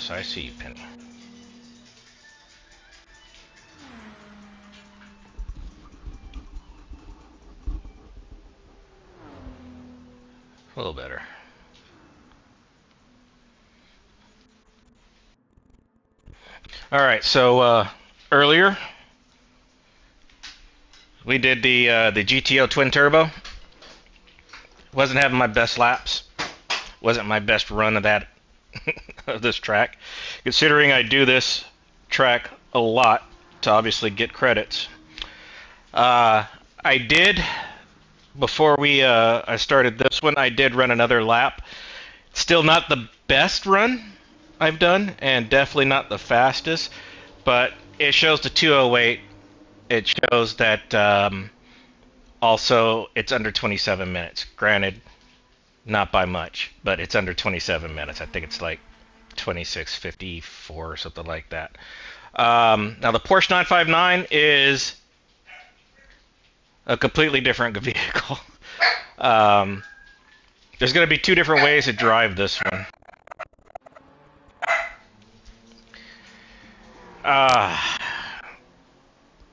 Yes, I see you, Penny. A little better. All right, so earlier we did the GTO twin turbo. Wasn't having my best laps. Wasn't my best run of that of this track. Considering I do this track a lot to obviously get credits. I did before I started this one. I did run another lap. Still not the best run I've done, and definitely not the fastest. But it shows the 208. It shows that also it's under 27 minutes. Granted, not by much, but it's under 27 minutes. I think it's like 26:54 or something like that. Now the Porsche 959 is a completely different vehicle. Um, there's going to be two different ways to drive this one.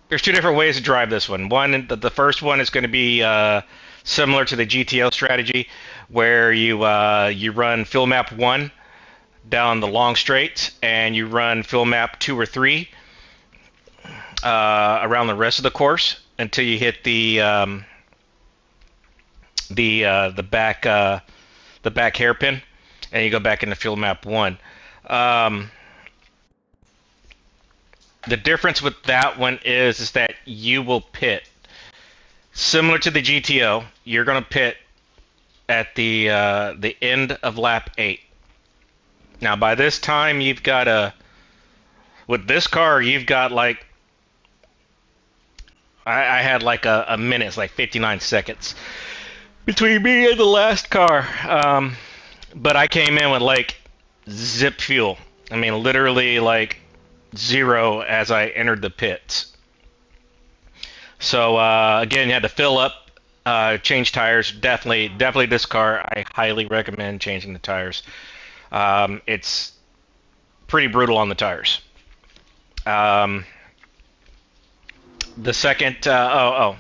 There's two different ways to drive this one. The first one is going to be similar to the GTO strategy, where you run fill map 1 down the long straights, and you run fill map 2 or 3 around the rest of the course until you hit the back hairpin, and you go back into fill map 1. The difference with that one is that you will pit. Similar to the GTO, you're going to pit at the end of lap 8. Now, by this time, you've got with this car, you've got like, I had like a minute, it's like 59 seconds between me and the last car. But I came in with like zip fuel. I mean, literally like 0 as I entered the pits. So again, you had to fill up, change tires. Definitely this car, I highly recommend changing the tires. It's pretty brutal on the tires. The second, so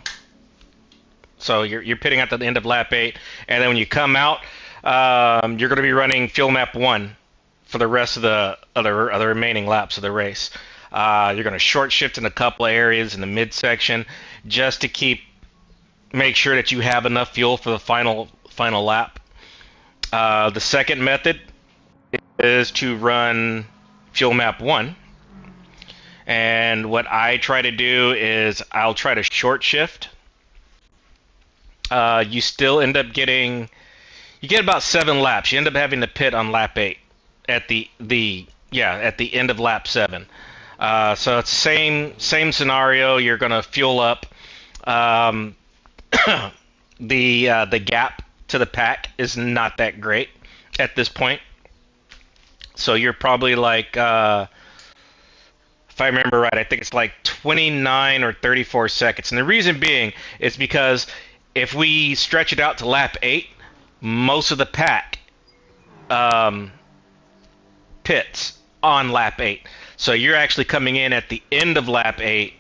you're pitting at the end of lap 8, and then when you come out, you're going to be running fuel map 1 for the rest of the remaining laps of the race. You're going to short shift in a couple of areas in the midsection just to make sure that you have enough fuel for the final lap. The second method is to run fuel map 1. And what I try to do is I'll try to short shift. You still end up you get about 7 laps. You end up having to pit on lap 8 at the end of lap 7. So it's same scenario. You're gonna fuel up. The gap to the pack is not that great at this point. So you're probably like, if I remember right, I think it's like 29 or 34 seconds. And the reason being is because if we stretch it out to lap 8, most of the pack pits on lap 8. So you're actually coming in at the end of lap 8,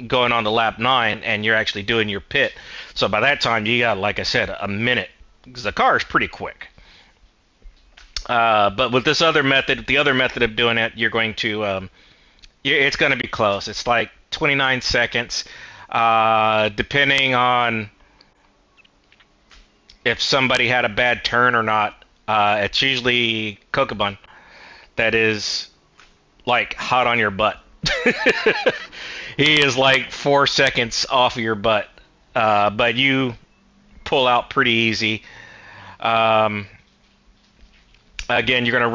going on to lap 9, and you're actually doing your pit. So by that time, you got, like I said, a minute, because the car is pretty quick. But with this other method, the other method of doing it, you're going to, it's going to be close. It's like 29 seconds, depending on if somebody had a bad turn or not. It's usually Kokobun that is like hot on your butt. He is like 4 seconds off of your butt, but you pull out pretty easy. Again, you're going to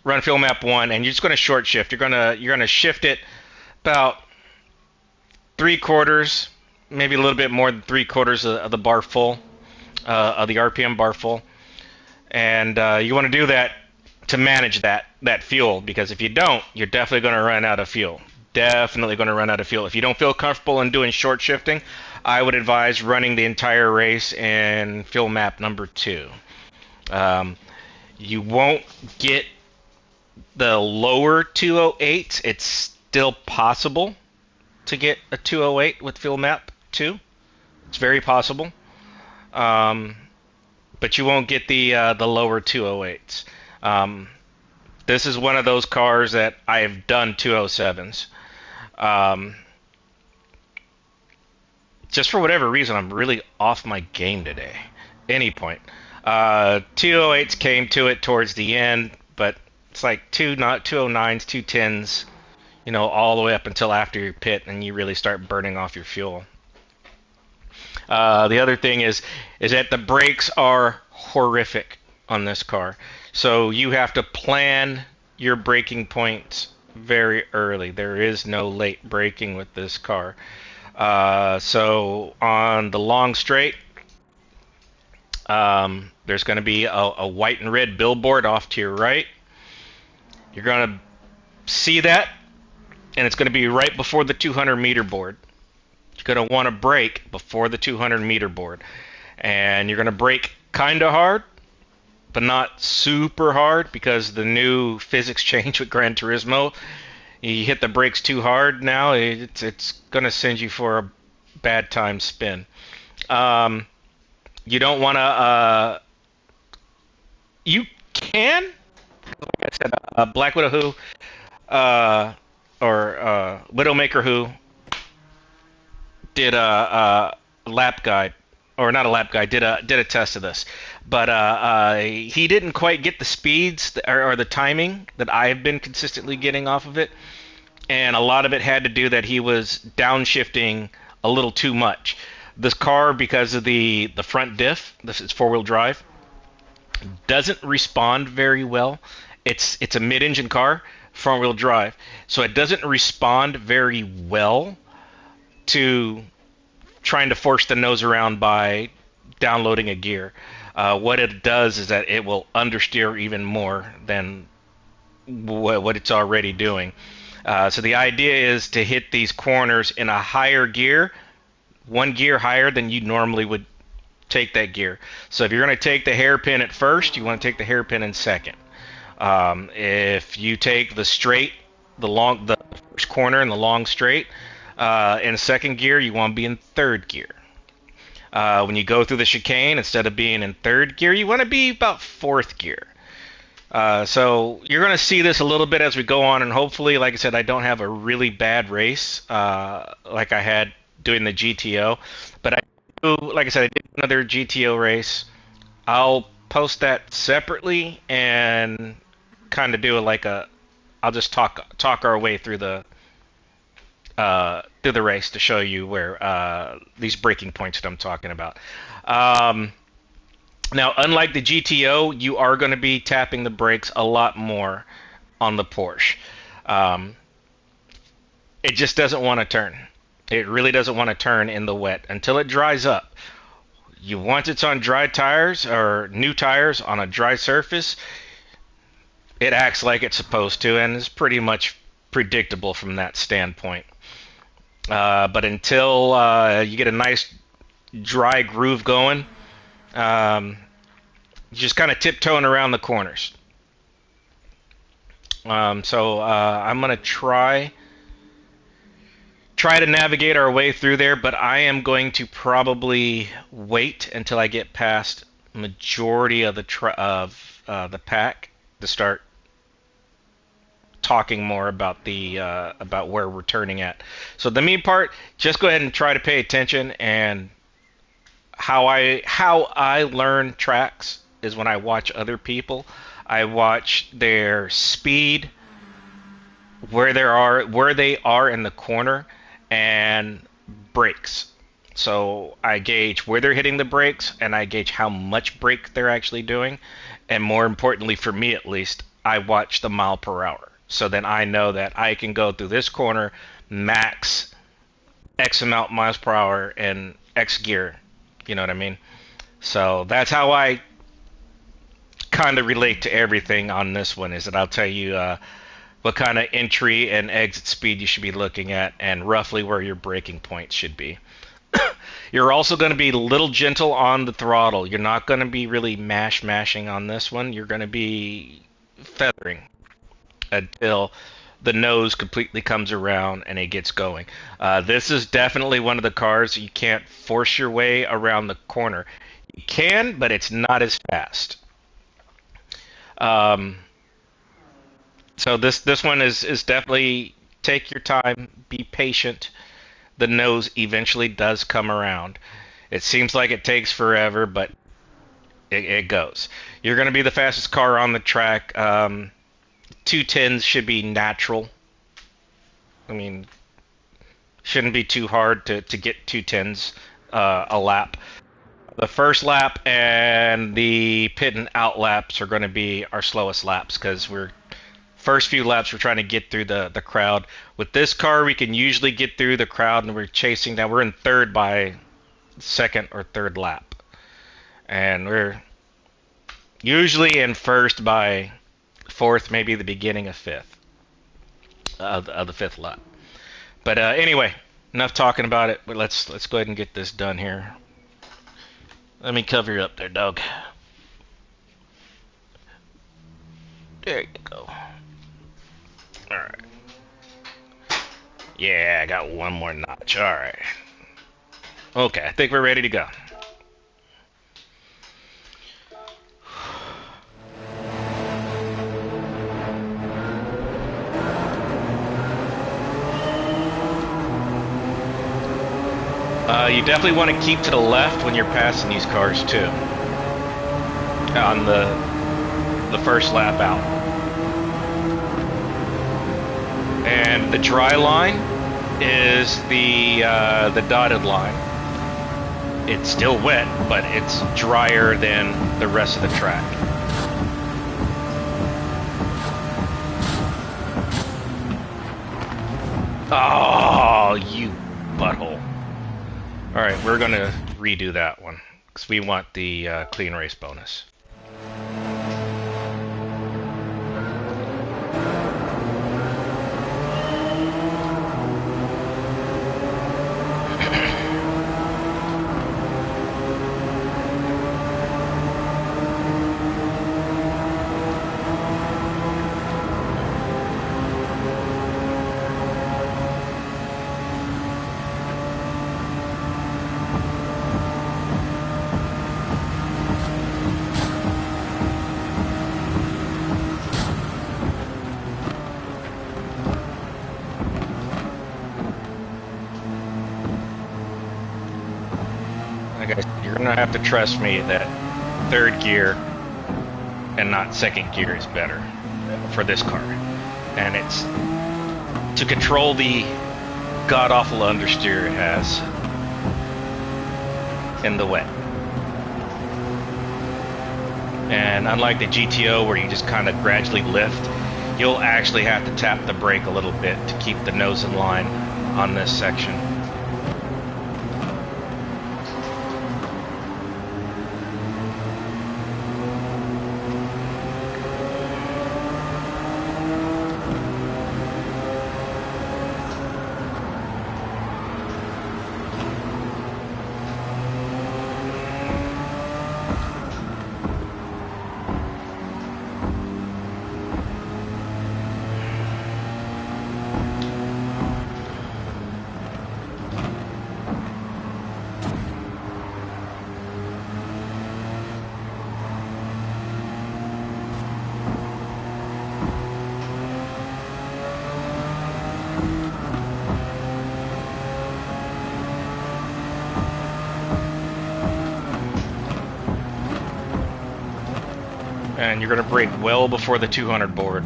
run fill map 1, and you're just going to short shift. You're going to shift it about 3/4, maybe a little bit more than 3/4 of the bar full, of the RPM bar full, and you want to do that to manage that fuel, because if you don't, you're definitely going to run out of fuel. Definitely going to run out of fuel. If you don't feel comfortable in doing short shifting, I would advise running the entire race in fuel map number 2. You won't get the lower 208s, it's still possible to get a 208 with fuel map 2. It's very possible. Um, but you won't get the lower 208s. Um, this is one of those cars that I've done 207s. Um, just for whatever reason, I'm really off my game today. Any point. 208s came to it towards the end, but it's like not 209s, 210s, all the way up until after your pit and you really start burning off your fuel. The other thing is that the brakes are horrific on this car. So you have to plan your braking points very early. There is no late braking with this car. So on the long straight, there's going to be a white and red billboard off to your right. You're going to see that, and it's going to be right before the 200 meter board. You're going to want to brake before the 200 meter board. And you're going to brake kind of hard, but not super hard, because the new physics change with Gran Turismo. You hit the brakes too hard now, it's going to send you for a bad time spin. You don't want to... you can, like I said, Black Widow Who, or Widowmaker Who, did a lap guide, or not a lap guide, did a test of this, but he didn't quite get the speeds or the timing that I've been consistently getting off of it, and a lot of it had to do that he was downshifting a little too much. This car, because of the front diff, this is four-wheel drive, doesn't respond very well. It's a mid-engine car, front-wheel drive, so it doesn't respond very well to trying to force the nose around by downloading a gear. What it does is that it will understeer even more than what it's already doing. So the idea is to hit these corners in a higher gear, one gear higher than you normally would take that gear. So if you're going to take the hairpin at first, you want to take the hairpin in second. If you take the straight, the first corner in the long straight, in second gear, you want to be in third gear. When you go through the chicane, instead of being in third gear, you want to be about fourth gear. So you're going to see this a little bit as we go on, and hopefully, like I said, I don't have a really bad race like I had doing the GTO. But like I said, I did another GTO race. I'll post that separately and kind of do I'll just talk our way through the race to show you where these braking points that I'm talking about. Now, unlike the GTO, you are going to be tapping the brakes a lot more on the Porsche. It just doesn't want to turn. It really doesn't want to turn in the wet until it dries up. Once it's on dry tires or new tires on a dry surface, it acts like it's supposed to, and is pretty much predictable from that standpoint. But until you get a nice dry groove going, just kind of tiptoeing around the corners. So I'm going to try to navigate our way through there, but I am going to probably wait until I get past majority of the pack to start talking more about about where we're turning at. So the main part, just go ahead and try to pay attention. And how I learn tracks is when I watch other people. I watch their speed, where they are in the corner, and brakes. So I gauge where they're hitting the brakes, and I gauge how much brake they're actually doing. And more importantly, for me at least, I watch the mile per hour. So then I know that I can go through this corner max X amount miles per hour in X gear. You know what I mean? So that's how I kind of relate to everything on this one, is that I'll tell you what kind of entry and exit speed you should be looking at, and roughly where your braking points should be. You're also going to be a little gentle on the throttle. You're not going to be really mashing on this one. You're going to be feathering. until the nose completely comes around and it gets going. This is definitely one of the cars you can't force your way around the corner. You can, but it's not as fast. Um, so this one is definitely take your time, be patient. The nose eventually does come around. It seems like it takes forever, but it goes. You're going to be the fastest car on the track. 210s should be natural. I mean, shouldn't be too hard to get 210s a lap. The first lap and the pit and out laps are going to be our slowest laps because we're first few laps we're trying to get through the crowd. With this car, we can usually get through the crowd, and we're chasing down. We're in third by second or third lap, and we're usually in first by fourth, maybe the beginning of fifth of the fifth lap. But anyway, enough talking about it. But let's go ahead and get this done here. Let me cover you up there, dog. There you go. All right. Yeah, I got one more notch. All right. Okay, I think we're ready to go. You definitely want to keep to the left when you're passing these cars too. On the first lap out. And the dry line is the dotted line. It's still wet, but it's drier than the rest of the track. Oh, you butthole. Alright, we're going to redo that one, because we want the clean race bonus. You're gonna have to trust me that third gear and not second gear is better for this car. And it's to control the god-awful understeer it has in the wet. And unlike the GTO where you just kind of gradually lift, you'll actually have to tap the brake a little bit to keep the nose in line on this section. And you're gonna brake well before the 200 board.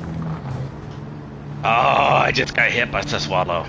Oh, I just got hit by the swallow.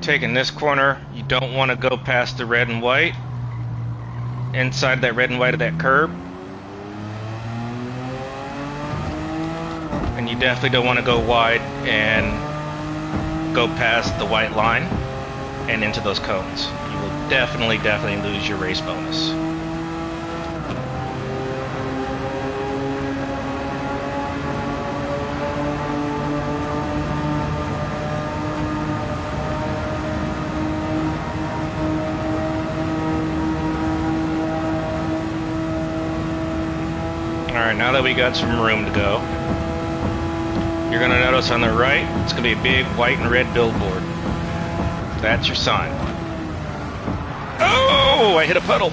taking this corner, you don't want to go past the red and white. Inside that red and white of that curb. And you definitely don't want to go wide and go past the white line and into those cones. You will definitely lose your race bonus. Alright, now that we got some room to go, you're going to notice on the right, it's going to be a big white and red billboard. That's your sign. Oh, I hit a puddle.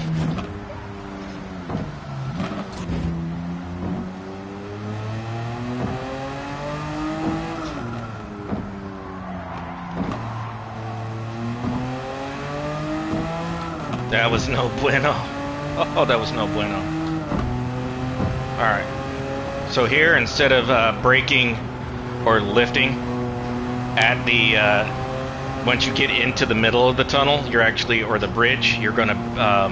That was no bueno. Oh, that was no bueno. Alright, so here, instead of braking or lifting at the, once you get into the middle of the tunnel, you're actually, or the bridge, you're going to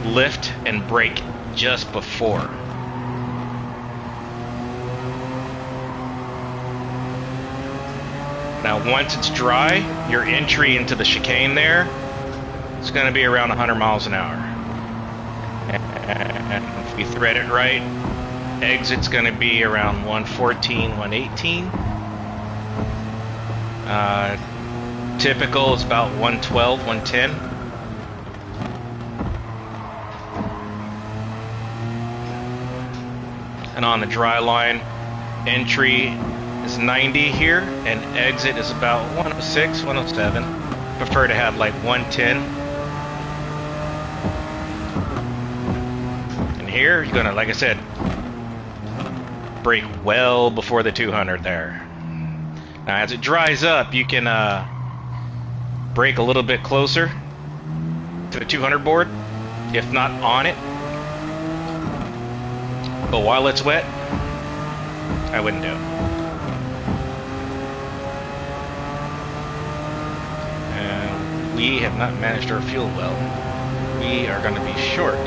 lift and brake just before. Now, once it's dry, your entry into the chicane there is going to be around 100 miles an hour. And if we thread it right, exit's going to be around 114, 118. Typical is about 112, 110. And on the dry line, entry is 90 here, and exit is about 106, 107. Prefer to have like 110. Here, you're gonna, like I said, brake well before the 200 there. Now, as it dries up, you can brake a little bit closer to the 200 board, if not on it. But while it's wet, I wouldn't do it. And we have not managed our fuel well. We are going to be short.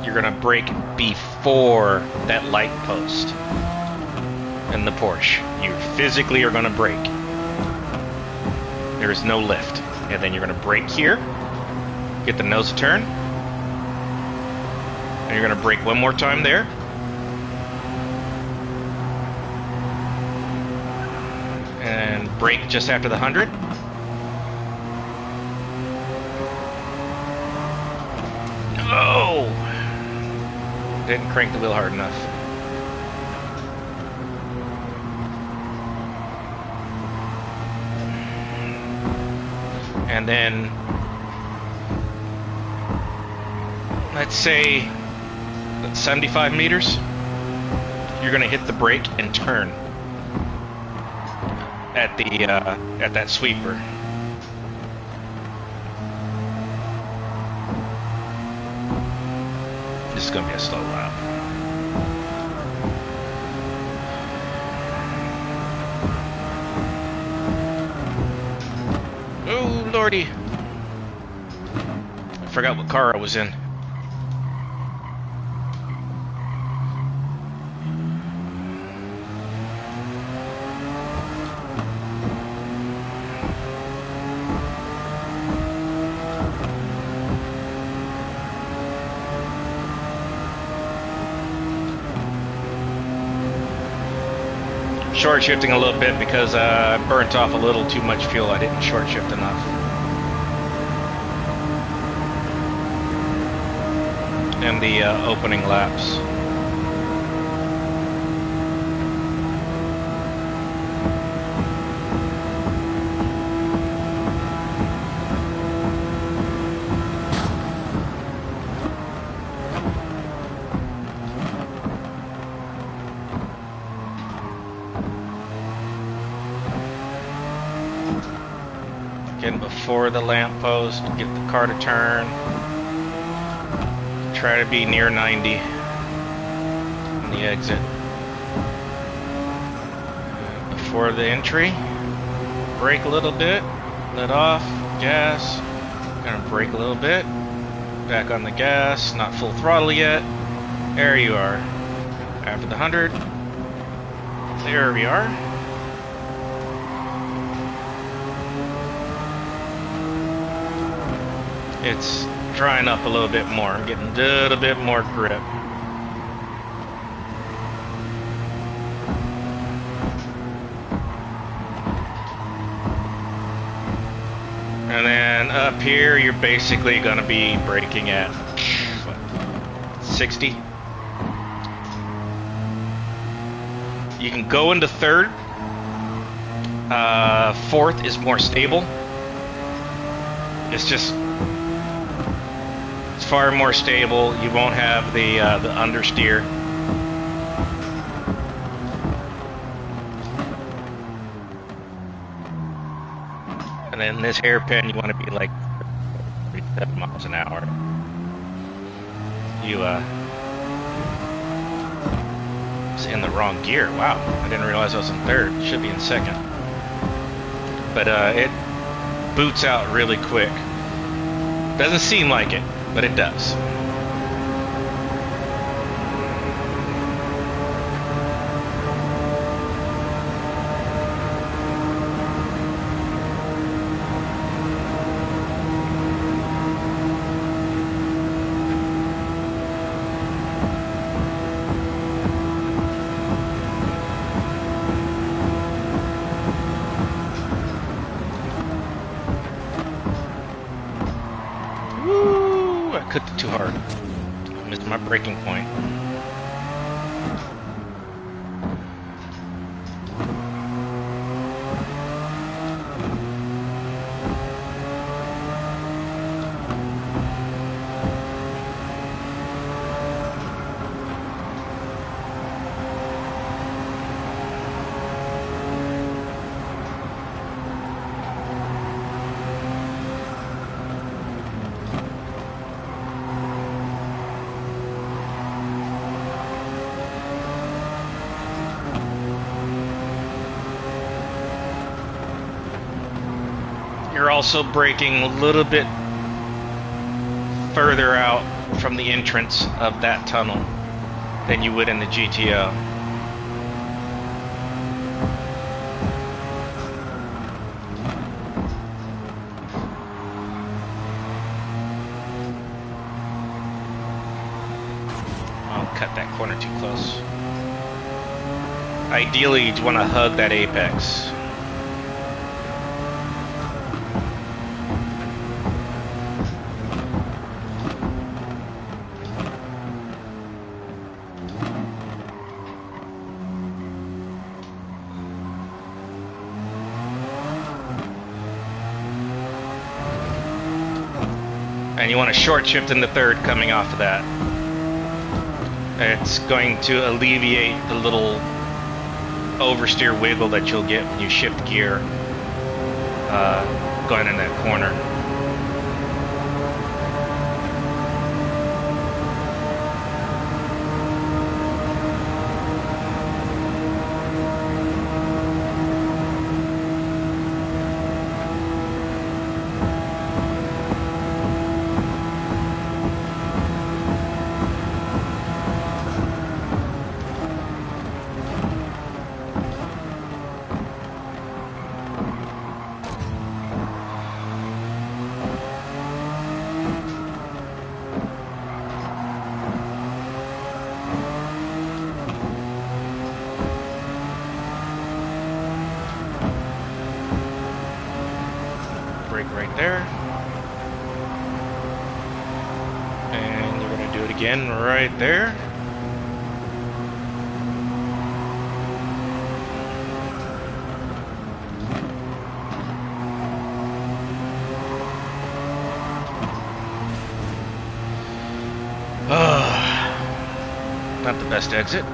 You're going to brake before that light post in the Porsche. You physically are going to brake. There is no lift. And then you're going to brake here, get the nose to turn, and you're going to brake one more time there. And brake just after the 100. Oh! Didn't crank the wheel hard enough. And then, let's say 75 meters, you're going to hit the brake and turn at the at that sweeper. This is going to be a slow lap. Oh, lordy. I forgot what car I was in. Short shifting a little bit because I burnt off a little too much fuel. I didn't short shift enough. And the opening laps. before the lamppost, get the car to turn. Try to be near 90 on the exit. Before the entry, brake a little bit, let off, gas, gonna brake a little bit, back on the gas, not full throttle yet. There you are. After the 100, there we are. It's drying up a little bit more. I'm getting a little bit more grip. And then up here, you're basically going to be braking at what, 60. You can go into third. Fourth is more stable. It's just far more stable. You won't have the understeer. And then this hairpin, you want to be like 37 miles an hour. You was in the wrong gear. Wow, I didn't realize I was in third. Should be in second. But it boots out really quick. Doesn't seem like it, but it does. Woo! I cooked it too hard. I missed my breaking point. You're also braking a little bit further out from the entrance of that tunnel than you would in the GTO. I'll cut that corner too close. Ideally, you'd want to hug that apex. And you want to short shift into third coming off of that. It's going to alleviate the little oversteer wiggle that you'll get when you shift gear going in that corner. Right there. And you're going to do it again right there. Not the best exit.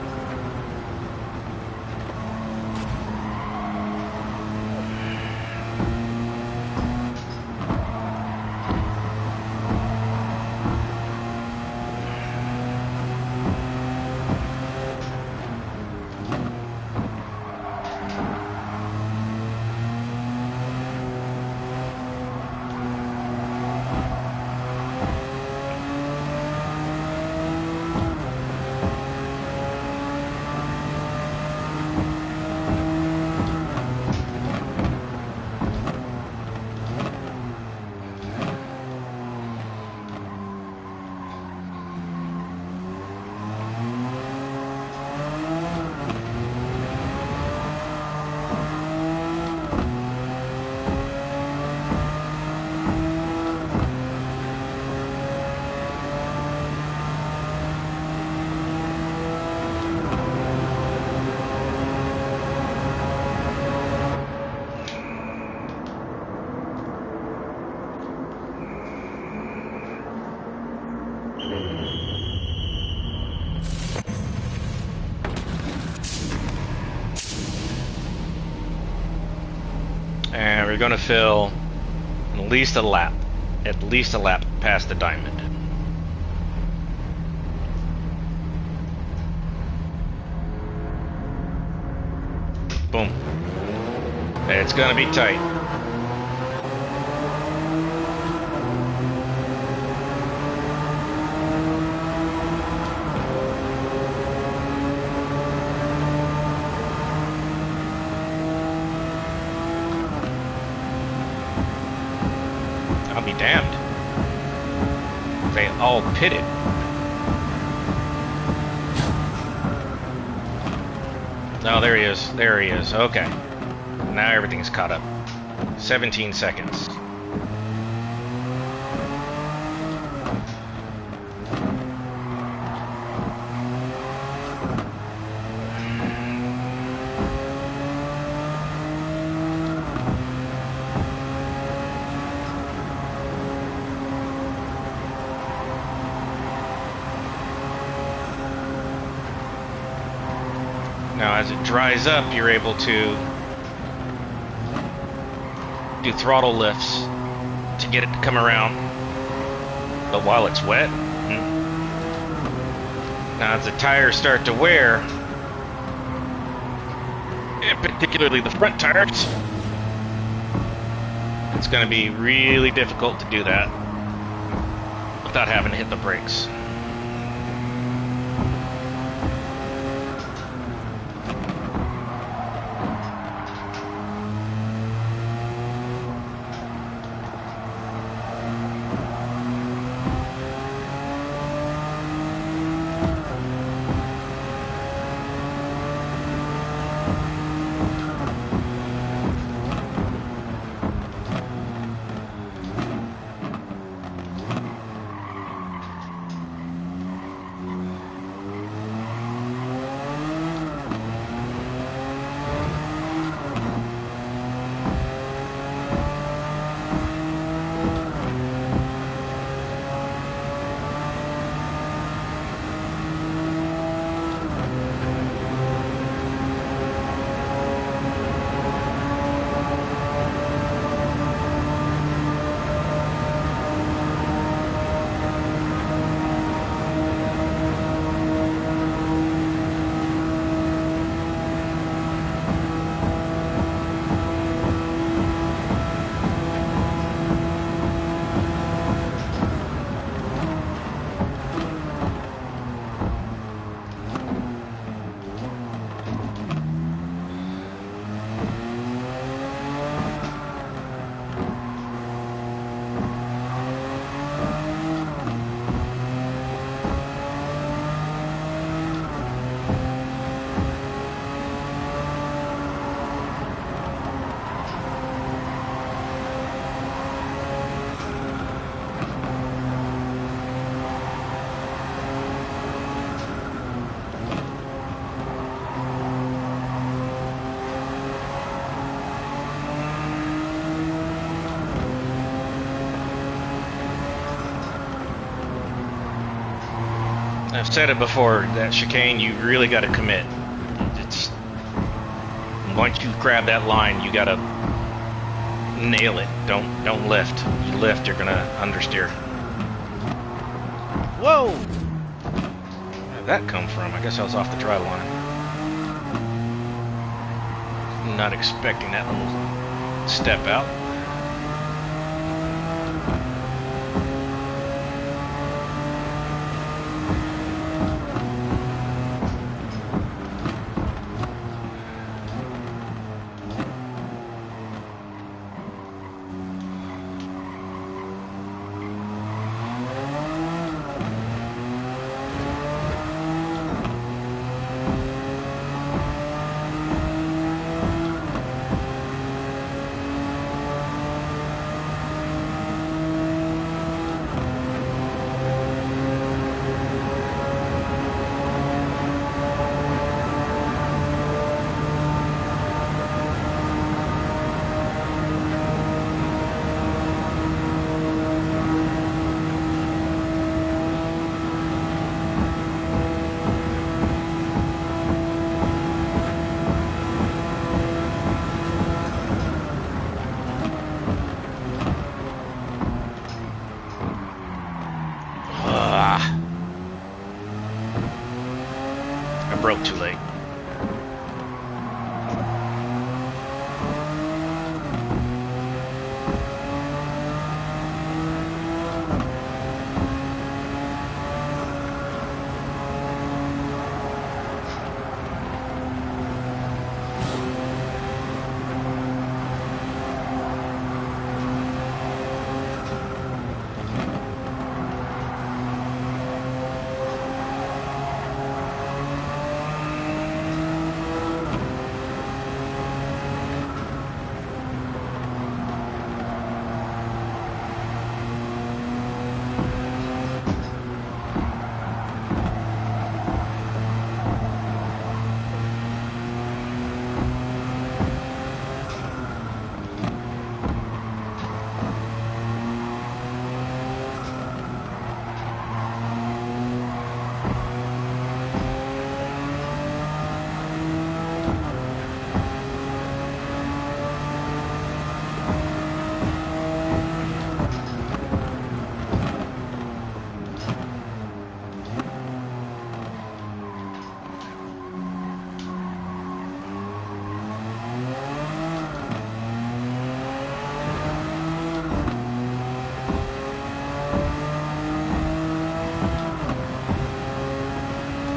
And we're going to fill at least a lap past the diamond. Boom. It's going to be tight. I'll be damned. They all pitted. Oh, there he is. There he is. Okay. Now everything's caught up. 17 seconds. Now, as it dries up, you're able to do throttle lifts to get it to come around. But while it's wet, now as the tires start to wear, and particularly the front tires, it's going to be really difficult to do that without having to hit the brakes. I've said it before, that chicane, you really got to commit. It's once you grab that line, you got to nail it. Don't lift. You lift, you're gonna understeer. Whoa! Where did that come from? I guess I was off the dry line. Not expecting that little step out. broke too late.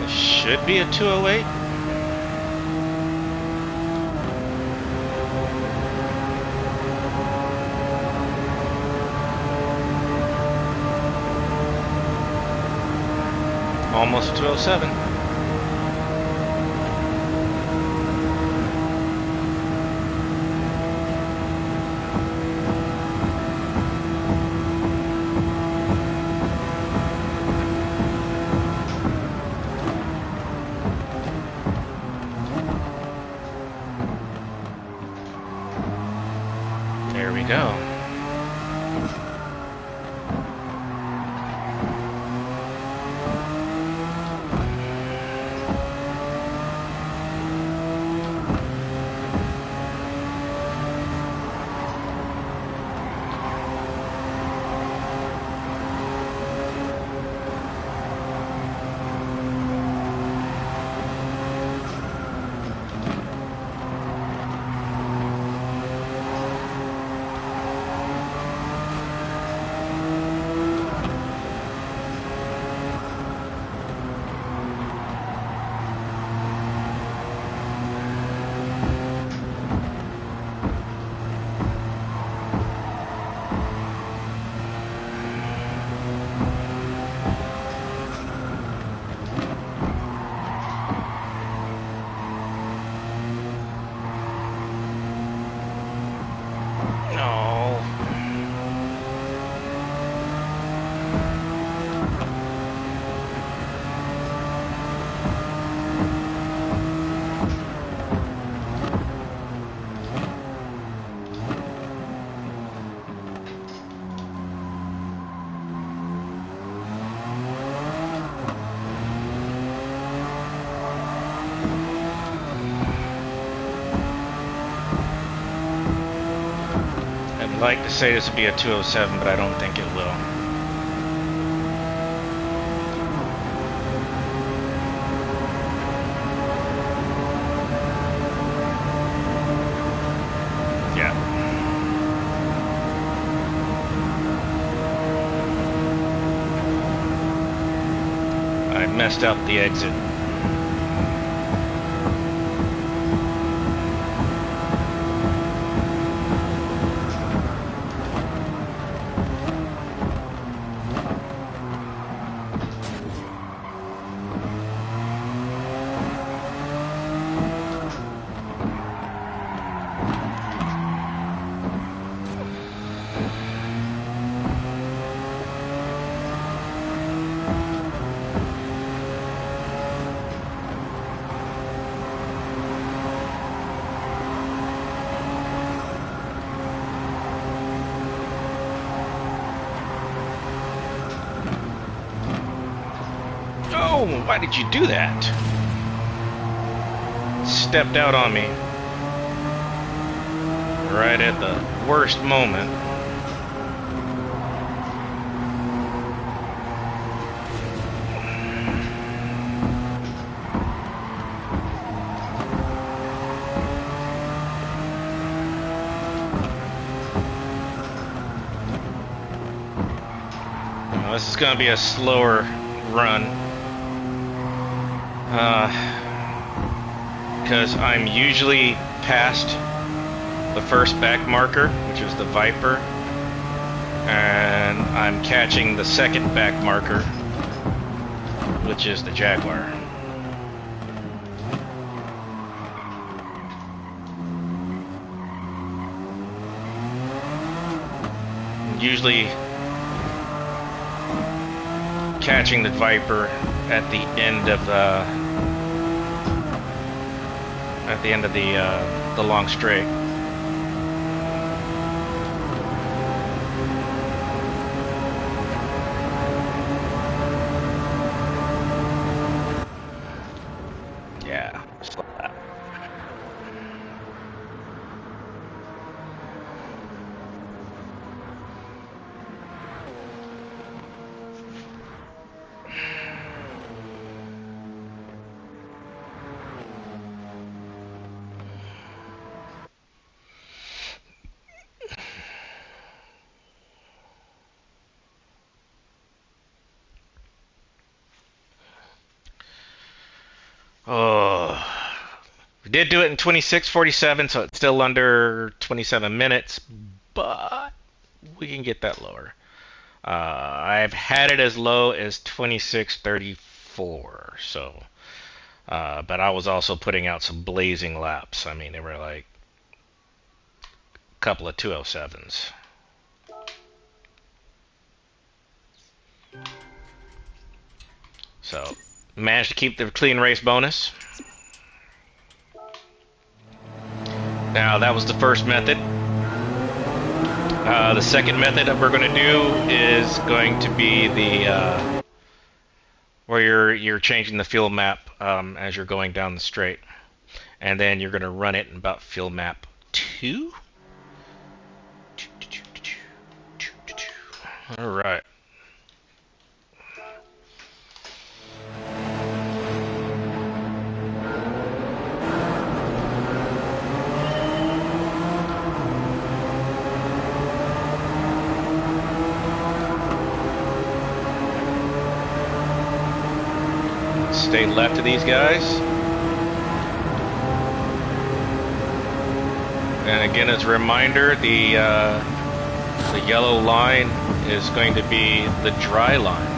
Should be a 208. Almost 207. There we go. I'd like to say this would be a 207, but I don't think it will. Yeah. I messed up the exit. Oh, why did you do that? Stepped out on me. Right at the worst moment. This is going to be a slower run. Because I'm usually past the first back marker, which is the Viper, and I'm catching the second back marker, which is the Jaguar. I'm usually catching the Viper at the end of the long straight. Yeah, just like that. Oh, we did do it in 26:47, so it's still under 27 minutes, but we can get that lower. I've had it as low as 26:34, so, but I was also putting out some blazing laps. I mean, they were like a couple of 207s. So, managed to keep the clean race bonus. Now, that was the first method. The second method that we're going to do is going to be the where you're changing the field map as you're going down the straight, and then you're going to run it in about field map 2. All right. Stay left of these guys. And again, as a reminder, the yellow line is going to be the dry line.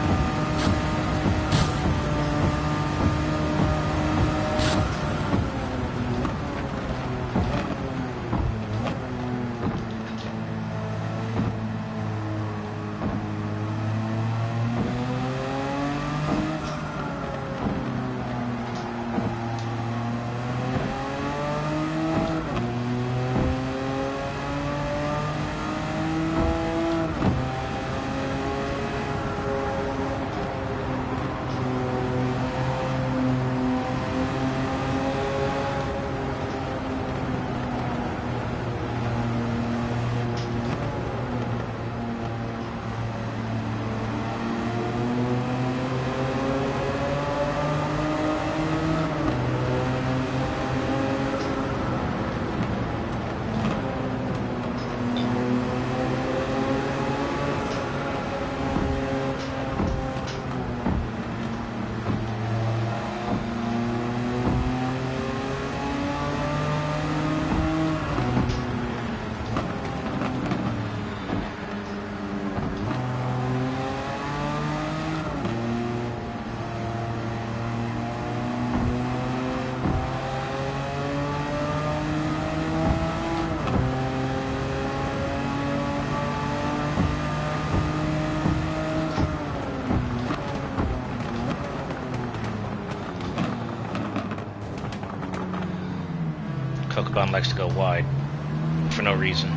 Kokobon likes to go wide for no reason.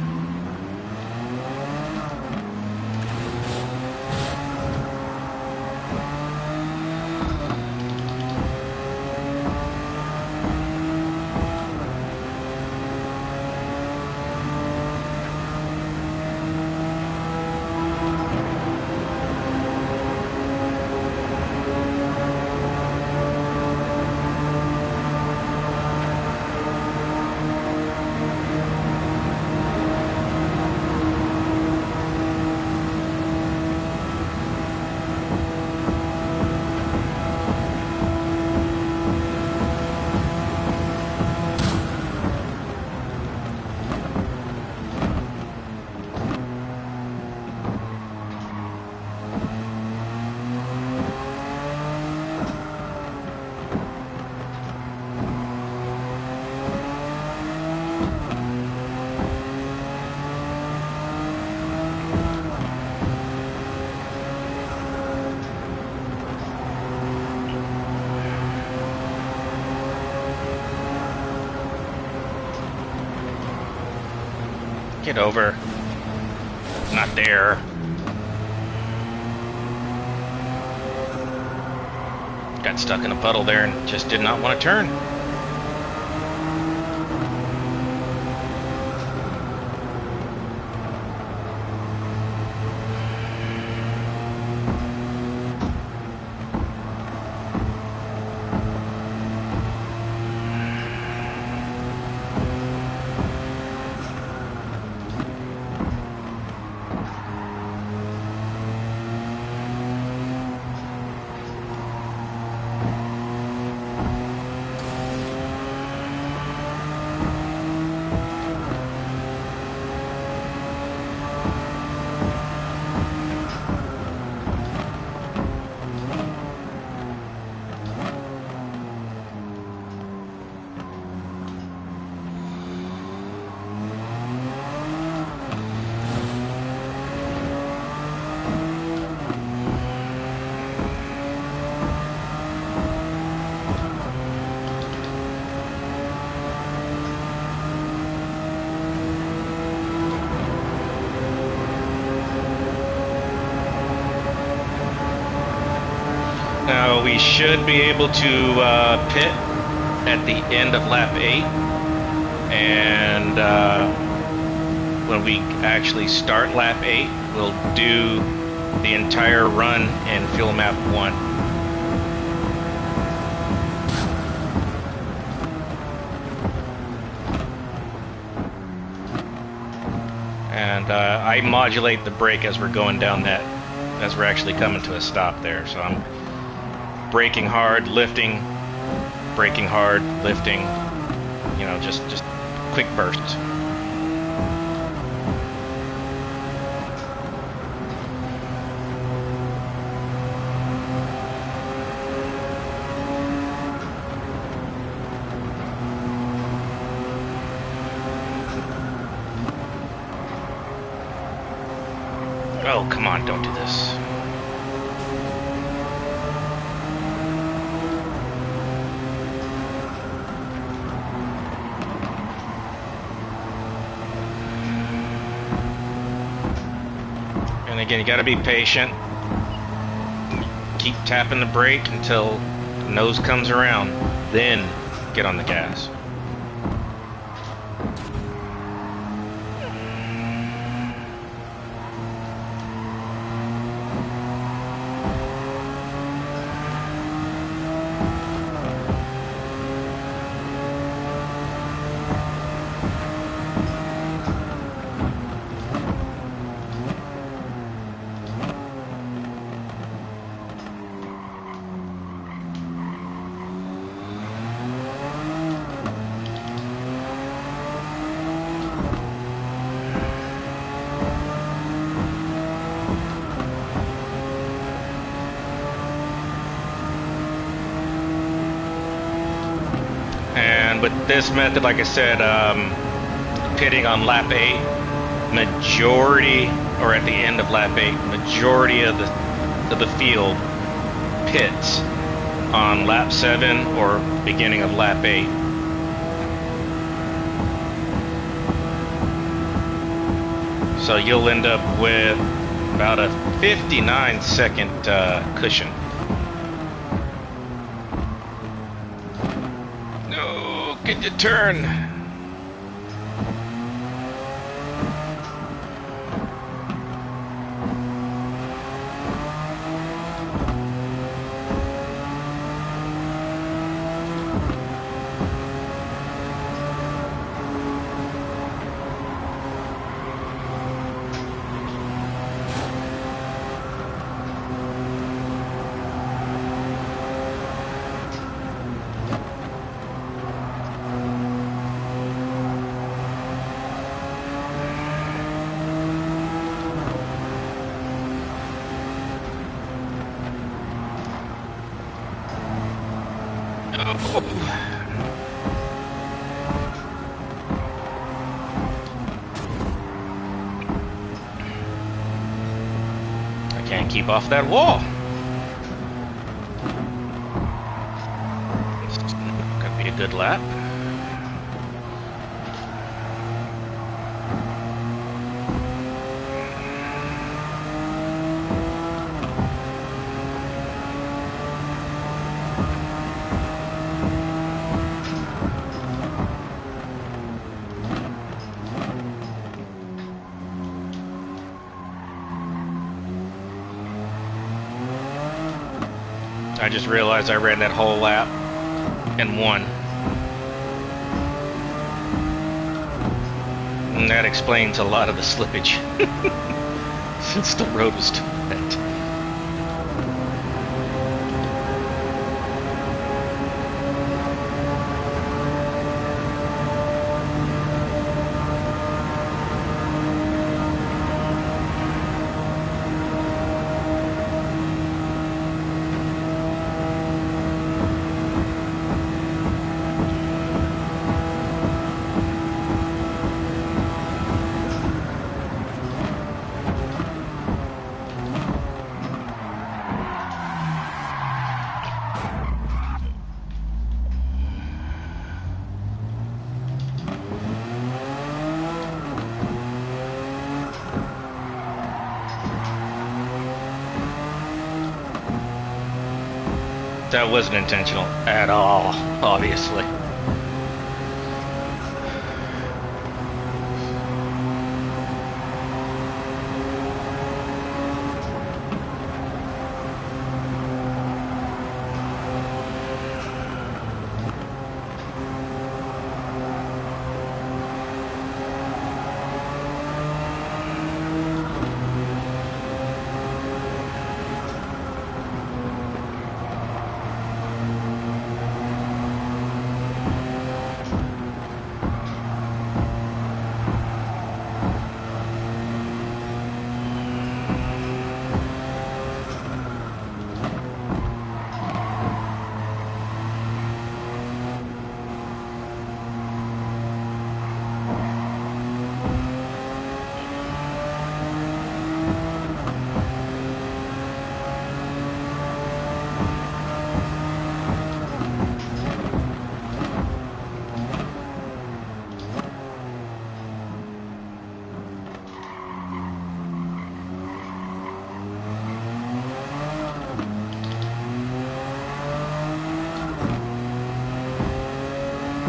Get over. Not there. Got stuck in a puddle there and just did not want to turn. Now we should be able to pit at the end of lap 8, and when we actually start lap 8, we'll do the entire run in fuel map 1. And I modulate the brake as we're going down that, as we're actually coming to a stop there, so I'm braking hard, lifting, braking hard, lifting, you know, just quick bursts. Oh, come on, don't do this. And again, you gotta be patient. Keep tapping the brake until the nose comes around, then get on the gas. With this method, like I said, pitting on lap 8, majority, or at the end of lap 8, majority of the field pits on lap 7 or beginning of lap 8. So you'll end up with about a 59-second cushion. Get your turn. I can't keep off that wall. It's gonna be a good lap. I just realized I ran that whole lap and won. And that explains a lot of the slippage. Since the road was too wet. That wasn't intentional at all, obviously.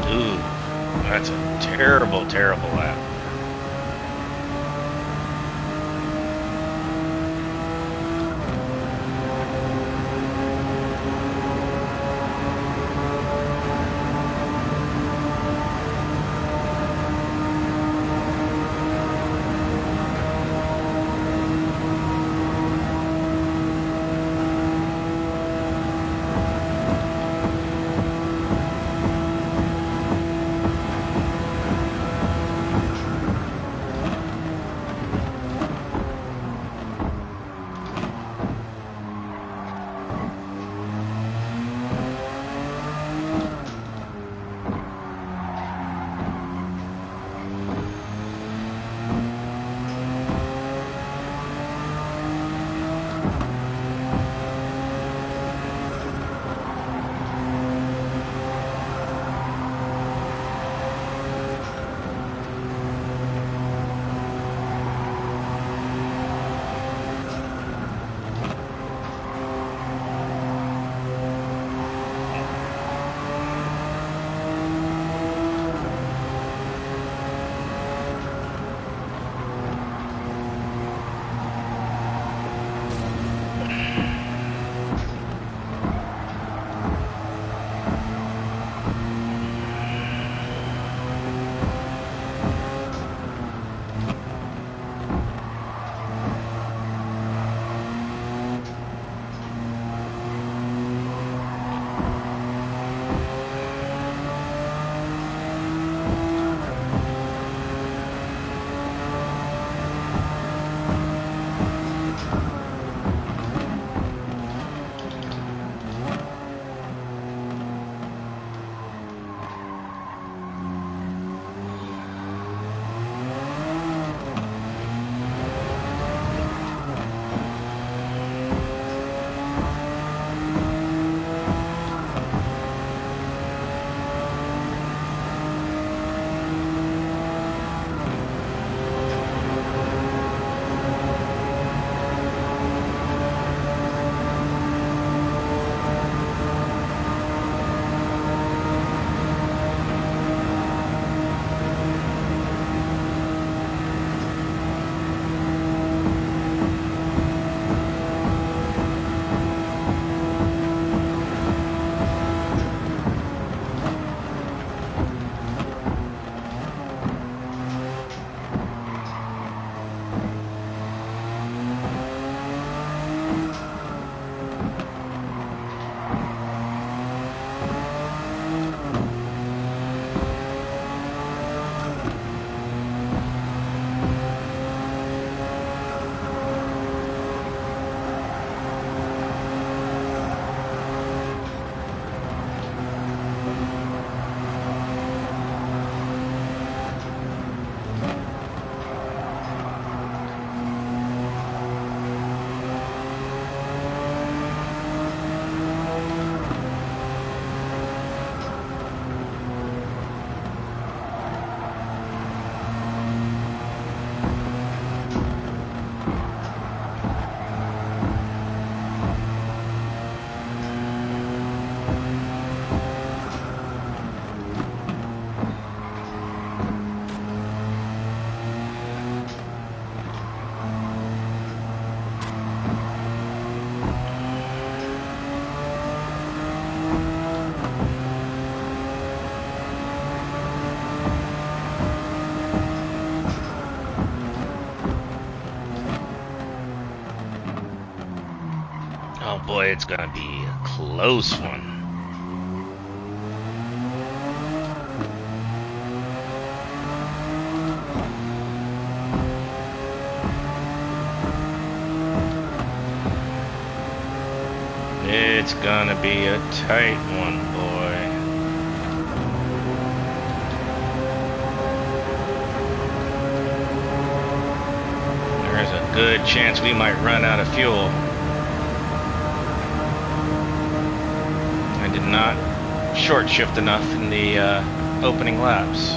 Ooh, that's a terrible, terrible lap. Oh boy, it's gonna be a close one. It's gonna be a tight one, boy. There's a good chance we might run out of fuel. I did not short shift enough in the opening laps.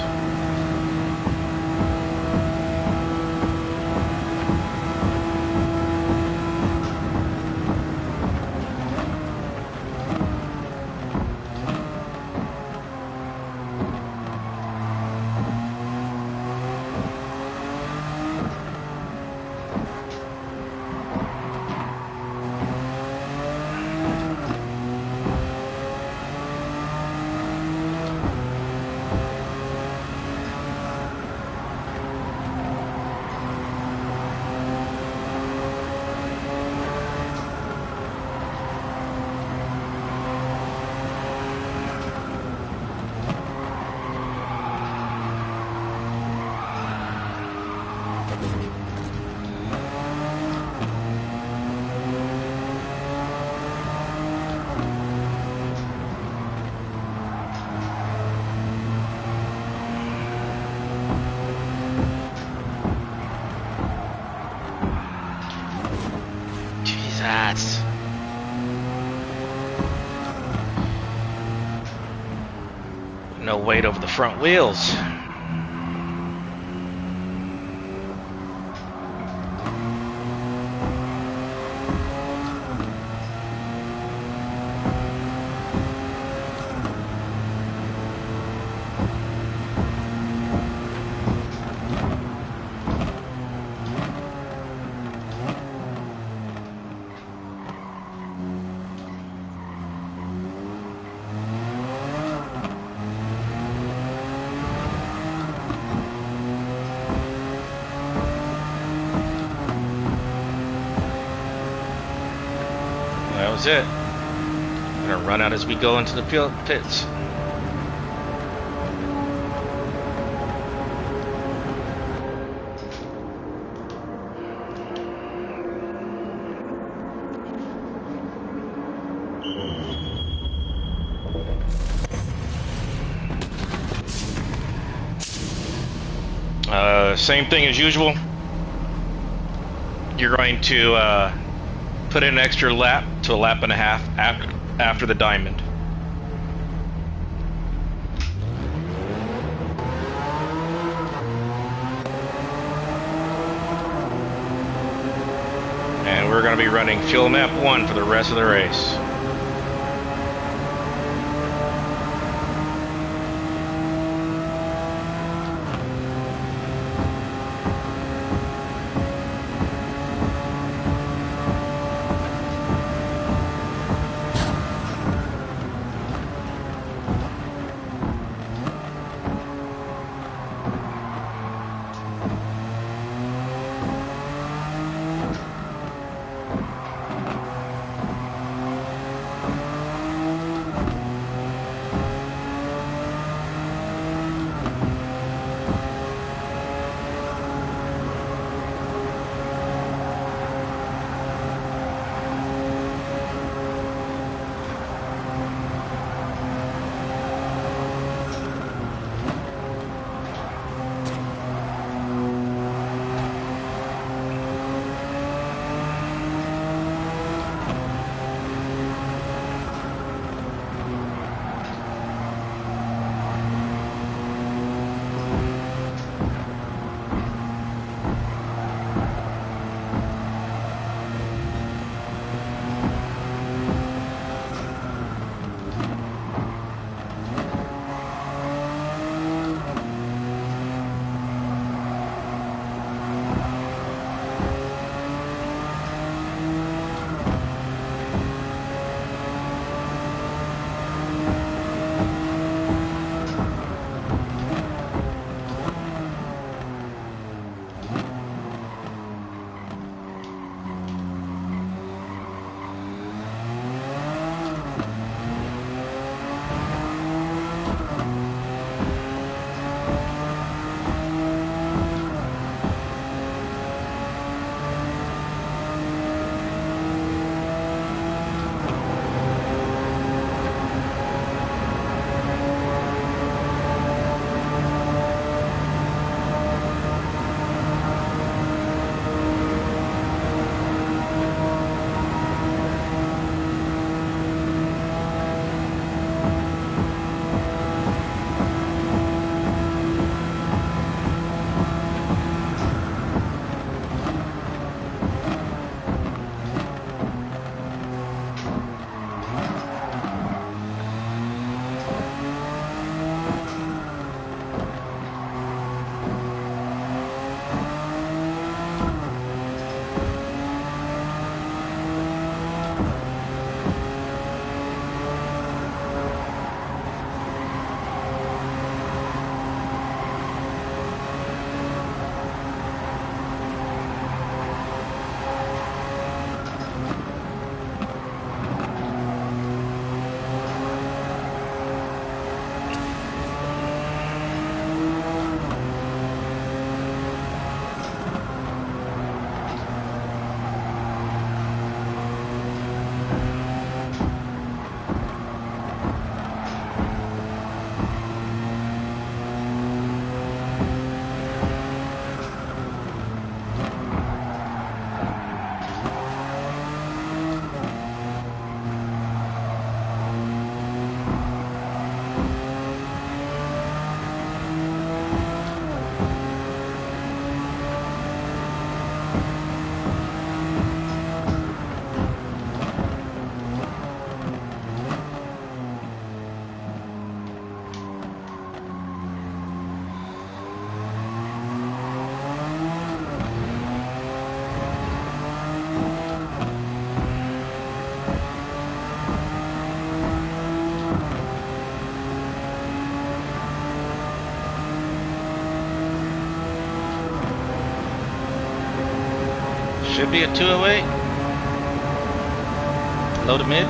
Jesus. No weight over the front wheels. That was it. I'm gonna run out as we go into the pits. Same thing as usual. You're going to put in an extra lap to a lap and a half after the diamond. And we're going to be running fuel map 1 for the rest of the race. should be a 208. Low to mid.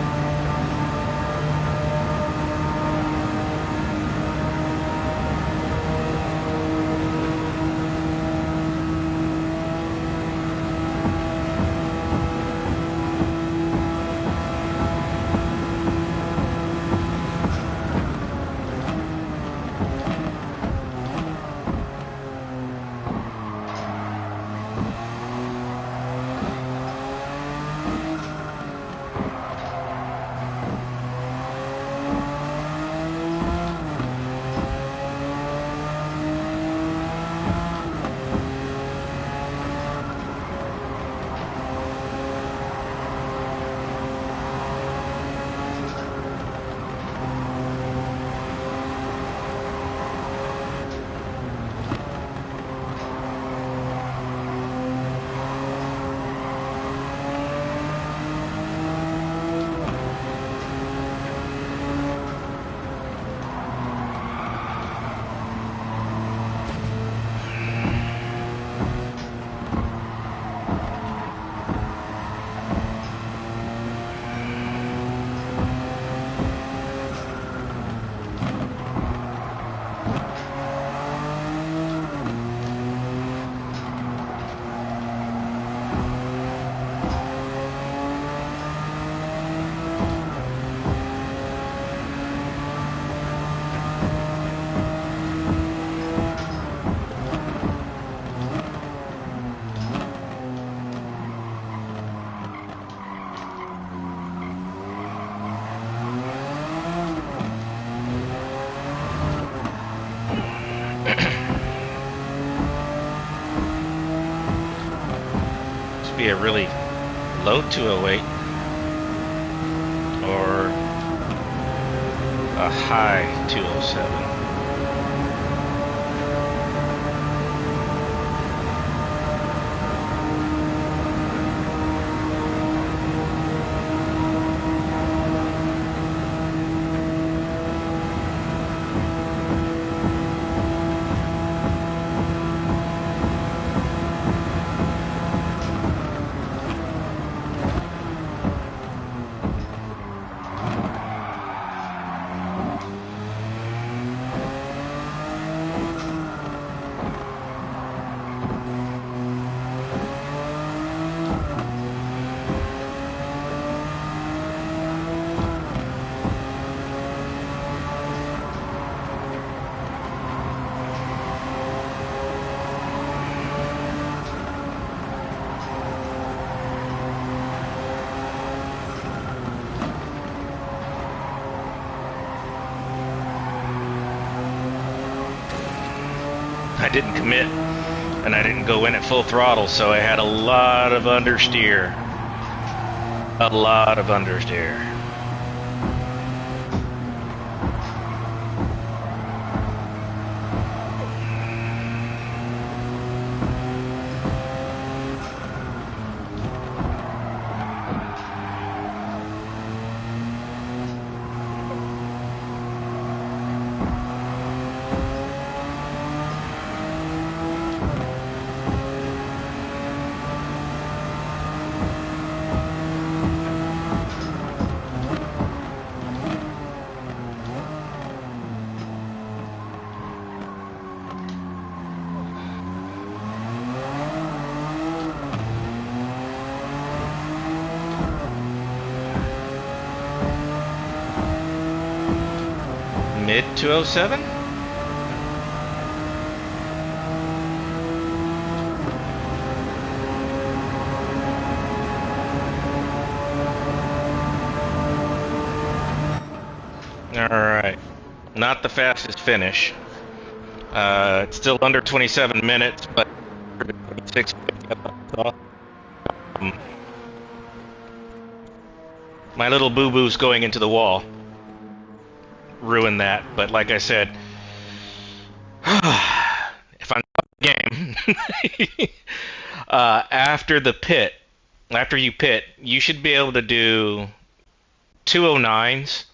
Be a really low 208 or a high 207. I didn't commit and I didn't go in at full throttle, so I had a lot of understeer. A lot of understeer. Mid 207? Alright. Not the fastest finish. It's still under 27 minutes, but 26. My little boo-boos going into the wall ruined that, but like I said, if I'm game, after you pit, you should be able to do 209s,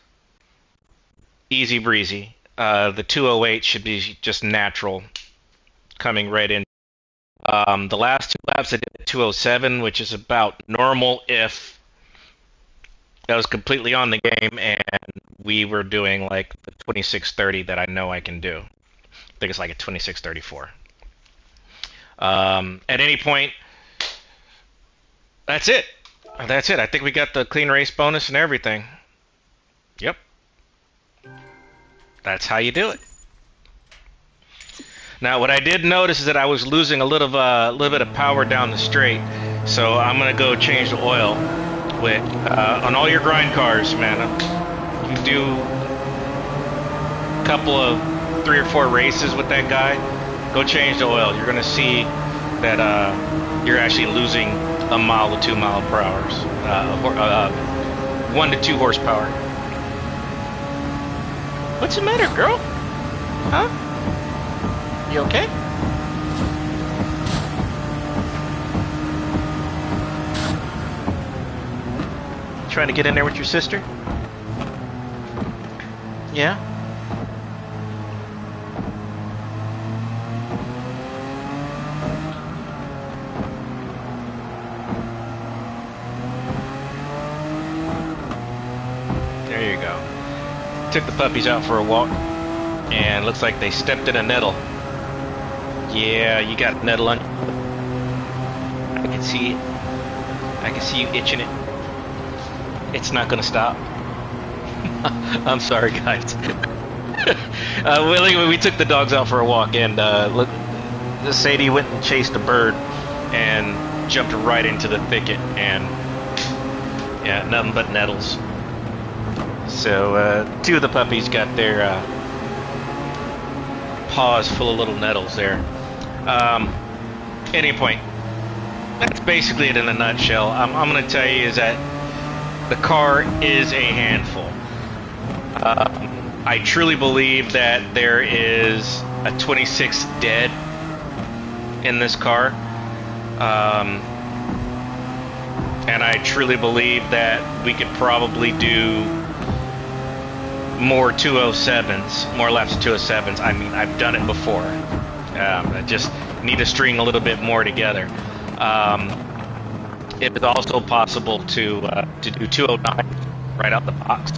easy breezy. The 208 should be just natural, coming right in. The last two laps I did at 207, which is about normal if I was completely on the game and we were doing like the 26:30 that I know I can do. I think it's like a 26:34. At any point, that's it. That's it. I think we got the clean race bonus and everything. Yep. That's how you do it. Now, what I did notice is that I was losing a little bit of power down the straight, so I'm gonna go change the oil. With on all your grind cars, man, you do a couple of 3 or 4 races with that guy. Go change the oil. You're gonna see that you're actually losing a mile to 2 mile per hour, 1 to 2 horsepower. What's the matter, girl? Huh? You okay? Trying to get in there with your sister? Yeah? There you go. Took the puppies out for a walk, and looks like they stepped in a nettle. Yeah, you got nettle on. I can see it. I can see you itching it. It's not gonna stop. I'm sorry, guys. We took the dogs out for a walk, and look, Sadie went and chased a bird and jumped right into the thicket, and yeah, nothing but nettles. So 2 of the puppies got their paws full of little nettles there. Any point, that's basically it in a nutshell. I'm going to tell you is that the car is a handful. I truly believe that there is a 26 dead in this car. And I truly believe that we could probably do more 207s, more laps of 207s. I mean, I've done it before. I just need to string a little bit more together. It is also possible to do 209 right out the box,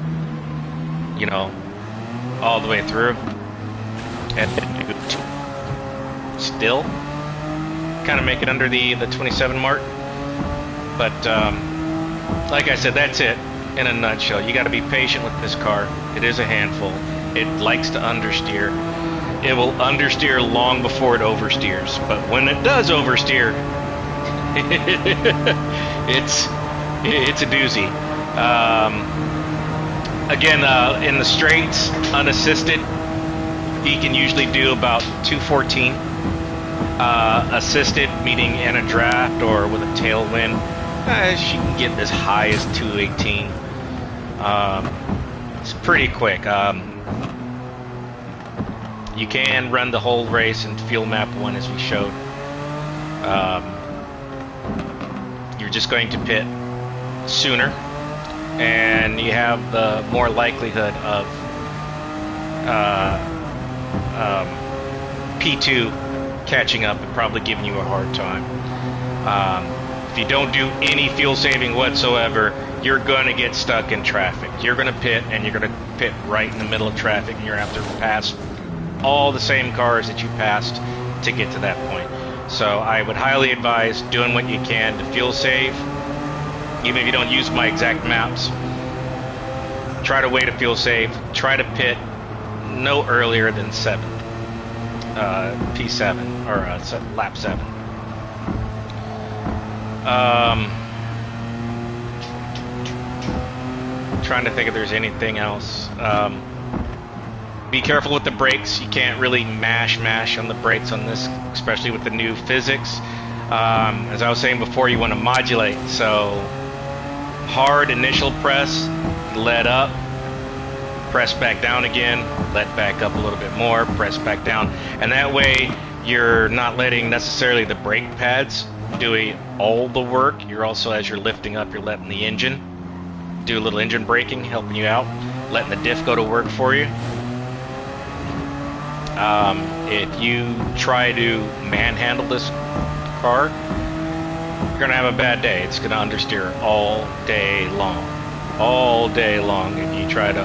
you know, all the way through, and then do still kind of make it under the 27 mark. But like I said, that's it in a nutshell. You got to be patient with this car. It is a handful. It likes to understeer. It will understeer long before it oversteers. But when it does oversteer, it's a doozy. Again, in the straights, unassisted, he can usually do about 214. Assisted, meaning in a draft or with a tailwind, she can get as high as 218. It's pretty quick. You can run the whole race in fuel map 1 as we showed. You're just going to pit sooner, and you have the more likelihood of P2 catching up and probably giving you a hard time. If you don't do any fuel saving whatsoever, you're going to get stuck in traffic. You're going to pit, and you're going to pit right in the middle of traffic, and you're going to have to pass all the same cars that you passed to get to that point. So I would highly advise doing what you can to fuel save. Even if you don't use my exact maps, try to wait to fuel save. Try to pit no earlier than 7th, P7, or lap 7. Trying to think if there's anything else. Be careful with the brakes. You can't really mash on the brakes on this, especially with the new physics. As I was saying before, you want to modulate. So hard initial press, let up, press back down again, let back up a little bit more, press back down. And that way you're not letting necessarily the brake pads doing all the work. You're also, as you're lifting up, you're letting the engine do a little engine braking, helping you out, letting the diff go to work for you. If you try to manhandle this car, you're gonna have a bad day. It's gonna understeer all day long. All day long if you try to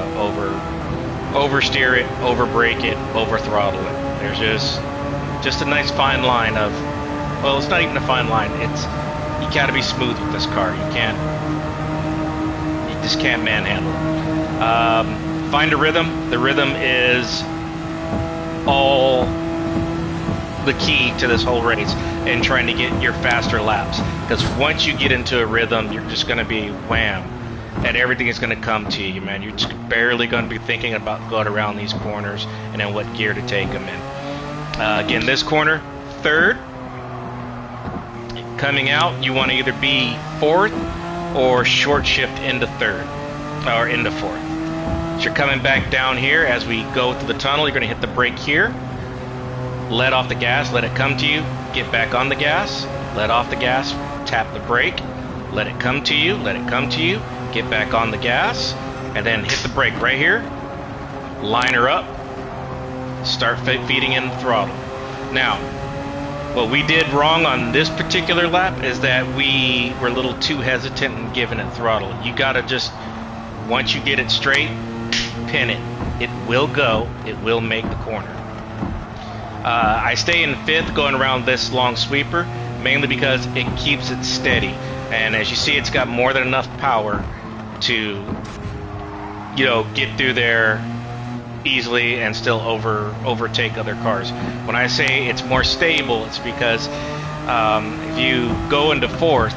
oversteer it, overbrake it, overthrottle it. There's just a nice fine line of, well, it's not even a fine line. It's, you gotta be smooth with this car. You just can't manhandle it. Find a rhythm. The rhythm is all the key to this whole race and trying to get your faster laps. Because once you get into a rhythm, you're just gonna be wham. And everything is going to come to you, man. You're just barely going to be thinking about going around these corners and then what gear to take them in. Again, this corner, third. Coming out, you want to either be fourth or short shift into third or into fourth. So you're coming back down here as we go through the tunnel. You're going to hit the brake here. Let off the gas. Let it come to you. Get back on the gas. Let off the gas. Tap the brake. Let it come to you. Let it come to you. Get back on the gas, and then hit the brake right here. Line her up. Start feeding in the throttle. Now, what we did wrong on this particular lap is that we were a little too hesitant in giving it throttle. You gotta just, once you get it straight, pin it. It will go. It will make the corner. I stay in fifth going around this long sweeper, mainly because it keeps it steady. And as you see, it's got more than enough power to, you know, get through there easily and still overtake other cars. When I say it's more stable, it's because if you go into fourth,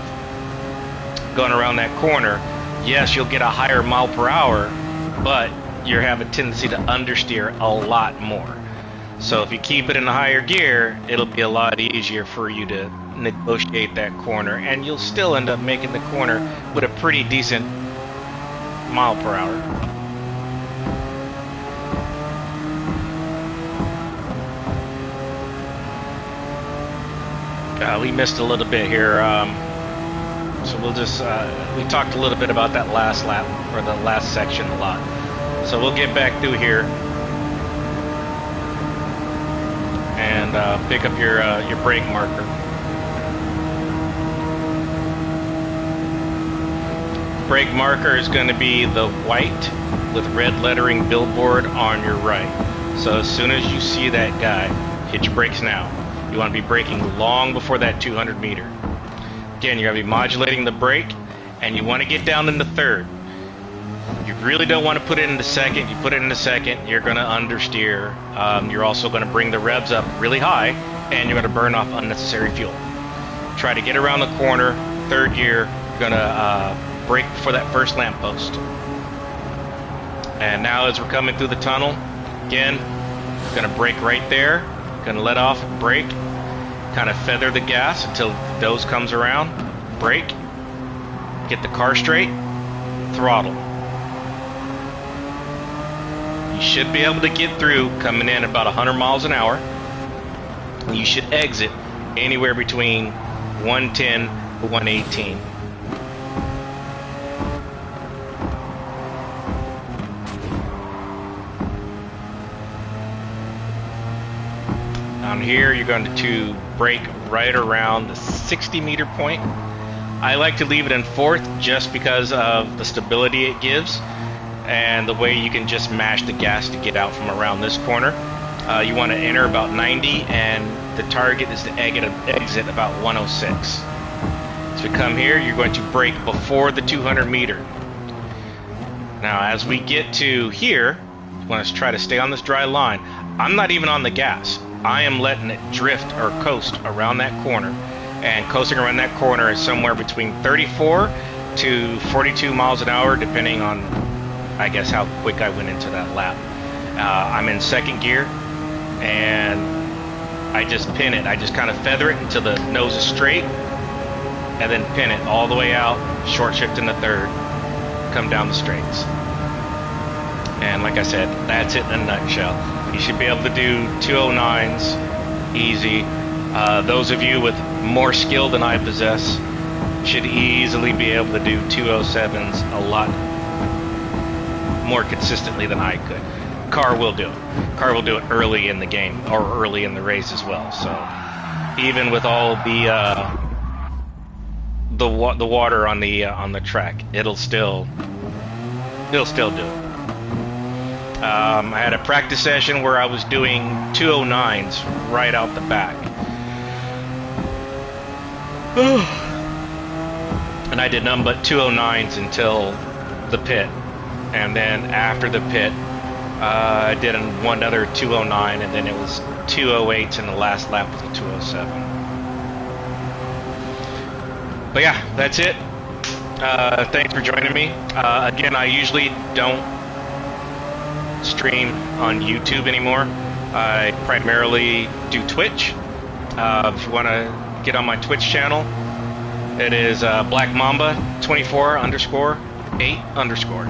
going around that corner, yes, you'll get a higher mile per hour, but you have a tendency to understeer a lot more. So if you keep it in a higher gear, it'll be a lot easier for you to negotiate that corner, and you'll still end up making the corner with a pretty decent mile per hour. We missed a little bit here, so we'll just we talked a little bit about that last lap, or the last section, a lot, so we'll get back through here and pick up your brake marker. Brake marker is going to be the white with red lettering billboard on your right. So as soon as you see that guy, hit your brakes now. You want to be braking long before that 200 meter. Again, you're going to be modulating the brake, and you want to get down into third. You really don't want to put it into second. You put it into second, you're going to understeer. You're also going to bring the revs up really high, and you're going to burn off unnecessary fuel. Try to get around the corner, third gear. You're going to brake before that first lamppost. And now as we're coming through the tunnel, again, going to brake right there. Going to let off, brake, kind of feather the gas until the nose comes around. Brake, get the car straight, throttle. You should be able to get through coming in about 100 miles an hour. You should exit anywhere between 110 to 118. Down here, you're going to brake right around the 60 meter point. I like to leave it in fourth just because of the stability it gives and the way you can just mash the gas to get out from around this corner. You want to enter about 90, and the target is to exit about 106. So we come here, you're going to brake before the 200 meter. Now as we get to here, you want to try to stay on this dry line. I'm not even on the gas. I am letting it drift or coast around that corner, and coasting around that corner is somewhere between 34 to 42 miles an hour, depending on, I guess, how quick I went into that lap. I'm in second gear, and I just pin it. I just kind of feather it until the nose is straight, and then pin it all the way out, short shift into third, come down the straights. And like I said, that's it in a nutshell. You should be able to do 209s easy. Those of you with more skill than I possess should easily be able to do 207s a lot more consistently than I could. car will do it. Car will do it early in the game or early in the race as well. So even with all the water on the track, it'll still do it. I had a practice session where I was doing 209s right out the back. And I did none but 209s until the pit. And then after the pit, I did one other 209, and then it was 208s, and the last lap was a 207. But yeah, that's it. Thanks for joining me. Again, I usually don't stream on YouTube anymore. I primarily do Twitch. If you want to get on my Twitch channel, it is Black Mamba 24_8_.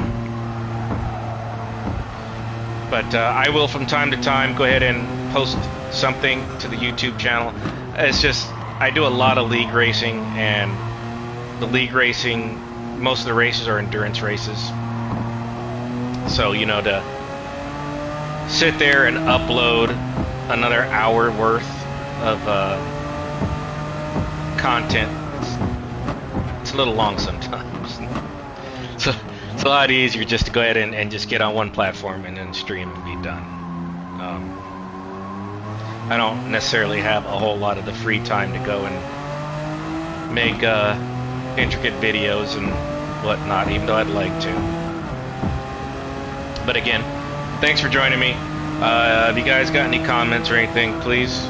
But I will from time to time go ahead and post something to the YouTube channel. It's just I do a lot of league racing, and the league racing, most of the races are endurance races. So, you know, to sit there and upload another hour worth of content, it's a little long sometimes. So it's a lot easier just to go ahead and just get on one platform and then stream and be done. I don't necessarily have a whole lot of the free time to go and make intricate videos and whatnot, even though I'd like to. But again, thanks for joining me. If you guys got any comments or anything, please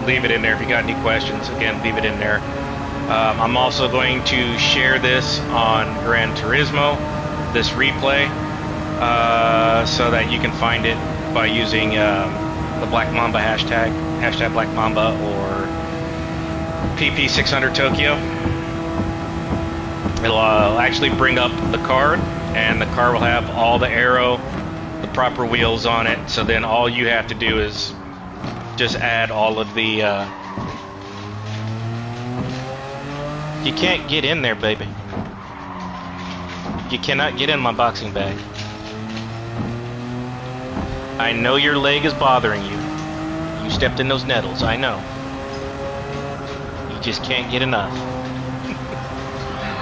leave it in there. If you got any questions, again, leave it in there. I'm also going to share this on Gran Turismo, this replay, so that you can find it by using the Black Mamba hashtag Black Mamba, or PP600 Tokyo. It'll actually bring up the card, and the car will have all the aero, the proper wheels on it. So then all you have to do is just add all of the you can't get in there, baby. You cannot get in my boxing bag. I know your leg is bothering you. You stepped in those nettles, I know. You just can't get enough.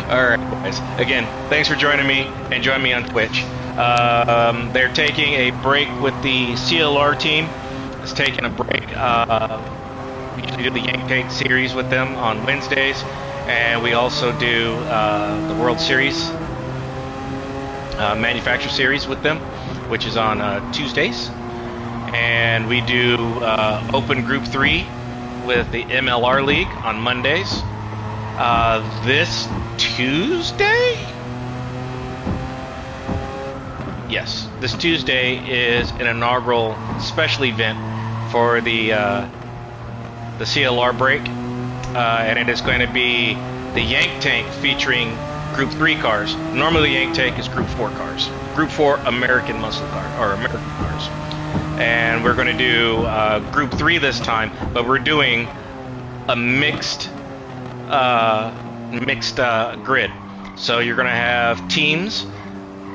Alright, guys. Again, thanks for joining me, and join me on Twitch. They're taking a break with the CLR team. It's taking a break. We usually do the Yank Tank series with them on Wednesdays, and we also do the World Series Manufacturer Series with them, which is on Tuesdays. And we do Open Group 3 with the MLR League on Mondays. This Tuesday? Yes, this Tuesday is an inaugural special event for the CLR break, and it is going to be the Yank Tank featuring Group 3 cars. Normally the Yank Tank is Group 4 cars. Group 4 American muscle car, or American cars. And we're going to do Group 3 this time, but we're doing a mixed grid. So you're going to have teams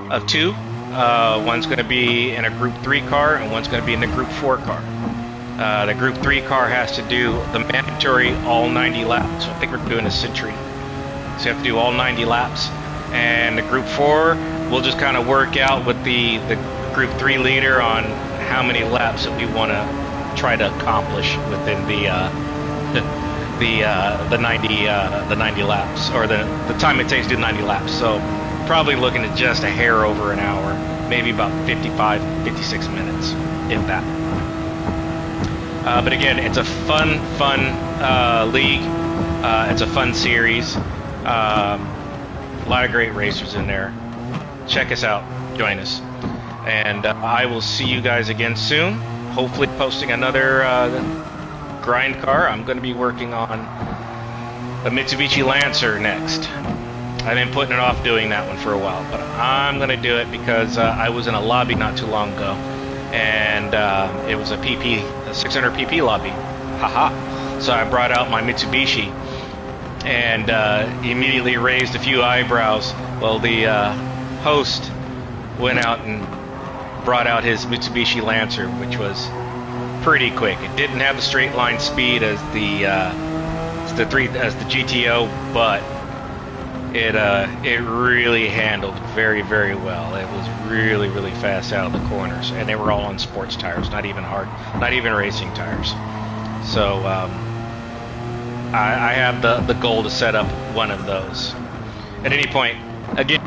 of 2. One's going to be in a Group 3 car, and one's going to be in the Group 4 car. The Group 3 car has to do the mandatory all 90 laps. So I think we're doing a century. So you have to do all 90 laps. And the Group 4, we'll just kind of work out with the Group 3 leader on how many laps that we want to try to accomplish within the 90 laps, or the time it takes to do 90 laps. So probably looking at just a hair over an hour, maybe about 55, 56 minutes, if that. But again, it's a fun league. It's a fun series. A lot of great racers in there. Check us out. Join us. And I will see you guys again soon. Hopefully posting another grind car. I'm going to be working on a Mitsubishi Lancer next. I've been putting it off doing that one for a while, but I'm going to do it because I was in a lobby not too long ago, and it was a 600 PP lobby. Haha. So I brought out my Mitsubishi and immediately raised a few eyebrows. Well, the host went out and brought out his Mitsubishi Lancer, which was pretty quick. It didn't have the straight line speed as the GTO, but it really handled very, very well. It was really, really fast out of the corners, and they were all on sports tires, not even racing tires. So I have the goal to set up one of those at any point. Again,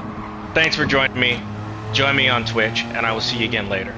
thanks for joining me. Join me on Twitch, and I will see you again later.